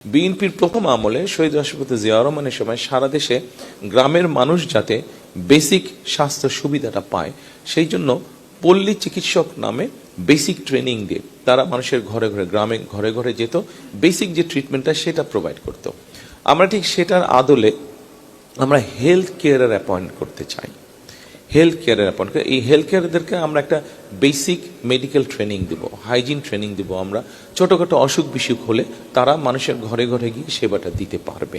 বিএনপির প্রথম আমলে শহীদ রাষ্ট্রপতি জিয়াউর রহমানের সময় সারা দেশে গ্রামের মানুষ যাতে বেসিক স্বাস্থ্য সুবিধাটা পায় সেই জন্য পল্লী চিকিৎসক নামে বেসিক ট্রেনিং দিয়ে তারা মানুষের ঘরে ঘরে গ্রামে ঘরে ঘরে যেত, বেসিক যে ট্রিটমেন্টটা সেটা প্রোভাইড করত। আমরা ঠিক সেটার আদলে আমরা হেলথ কেয়ারের অ্যাপয়েন্ট করতে চাই। হেলথ কেয়ারের অ্যাপয়েন্ট করে এই হেলথ কেয়ারদেরকে আমরা একটা বেসিক মেডিকেল ট্রেনিং দিব, হাইজিন ট্রেনিং দিব। আমরা ছোটখাটো অসুখ বিসুখ হলে তারা মানুষের ঘরে ঘরে গিয়ে সেবাটা দিতে পারবে।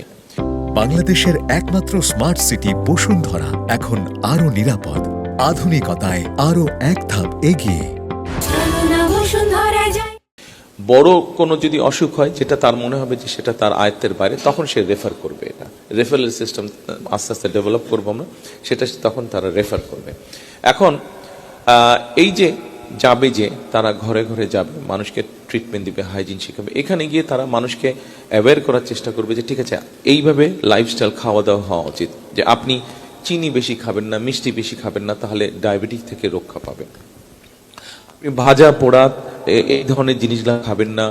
বাংলাদেশের একমাত্র স্মার্ট সিটি বসুন্ধরা এখন আরো নিরাপদ, আধুনিকতায় আরো এক ধাপ এগিয়ে। বড় কোনো যদি অসুখ হয় যেটা তার মনে হবে যে সেটা তার আয়ত্তের বাইরে, তখন সে রেফার করবে। এটা রেফারেল সিস্টেম আস্তে আস্তে ডেভেলপ করবো আমরা, সেটা তখন তারা রেফার করবে। এখন এই যে যাবে, যে তারা ঘরে ঘরে যাবে, মানুষকে ট্রিটমেন্ট দিবে, হাইজিন শেখাবে, এখানে গিয়ে তারা মানুষকে অ্যাওয়্যার করার চেষ্টা করবে যে ঠিক আছে এইভাবে লাইফস্টাইল খাওয়া দাওয়া হওয়া উচিত, যে আপনি চিনি বেশি খাবেন না, মিষ্টি বেশি খাবেন না, তাহলে ডায়াবেটিস থেকে রক্ষা পাবেন। আপনি ভাজা পোড়া এই ধরনের জিনিসগুলো খাবেন না,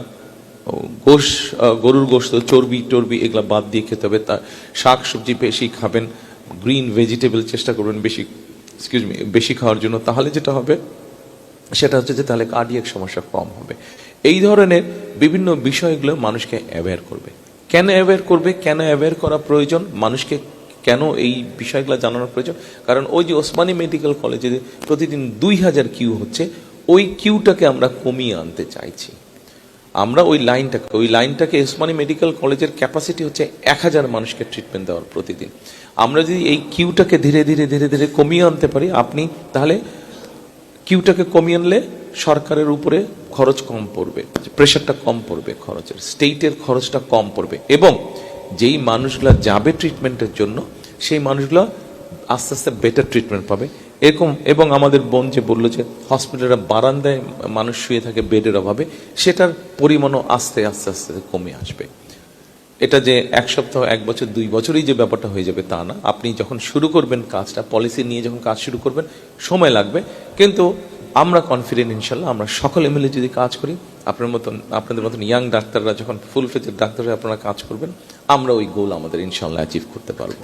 গরুর গোশত, চর্বি টর্বি এগুলা বাদ দিয়ে খেতে হবে। তার শাক সবজি বেশি খাবেন, গ্রিন ভেজিটেবল চেষ্টা করবেন বেশি খাওয়ার জন্য। তাহলে যেটা হবে সেটা হচ্ছে যে তাহলে কার্ডিয়াক সমস্যা কম হবে। এই ধরনের বিভিন্ন বিষয়গুলো মানুষকে অ্যাওয়্যার করবে। কেন অ্যাওয়্যার করবে, কেন অ্যাওয়্যার করা প্রয়োজন, মানুষকে কেন এই বিষয়গুলো জানানোর প্রয়োজন? কারণ ওই যে ওসমানী মেডিকেল কলেজে প্রতিদিন 2000 কিউ হচ্ছে, ওই কিউটাকে আমরা কমিয়ে আনতে চাইছি। আমরা ওই লাইনটাকে ওসমানী মেডিকেল কলেজের ক্যাপাসিটি হচ্ছে 1000 মানুষকে ট্রিটমেন্ট দেওয়ার প্রতিদিন। আমরা যদি এই কিউটাকে ধীরে ধীরে ধীরে ধীরে কমিয়ে আনতে পারি, আপনি তাহলে কিউটাকে কমিয়ে আনলে সরকারের উপরে খরচ কম পড়বে, প্রেশারটা কম পড়বে, খরচের স্টেটের খরচটা কম পড়বে, এবং যেই মানুষগুলো যাবে ট্রিটমেন্টের জন্য সেই মানুষগুলো আস্তে আস্তে বেটার ট্রিটমেন্ট পাবে। এরকম, এবং আমাদের বোন যে বললো যে হসপিটালের বারান্দায় মানুষ শুয়ে থাকে বেডের অভাবে, সেটার পরিমাণও আস্তে আস্তে আস্তে কমে আসবে। এটা যে এক সপ্তাহ, 1 বছর, 2 বছরই যে ব্যাপারটা হয়ে যাবে তা না। আপনি যখন শুরু করবেন কাজটা, পলিসি নিয়ে যখন কাজ শুরু করবেন, সময় লাগবে, কিন্তু আমরা কনফিডেন্ট ইনশাল্লাহ। আমরা সকলে মিলে যদি কাজ করি, আপনাদের মতন ইয়াং ডাক্তাররা যখন ফুল ফ্লেজেড ডাক্তাররা আপনারা কাজ করবেন, আমরা ওই গোল আমাদের ইনশাল্লাহ অ্যাচিভ করতে পারবো।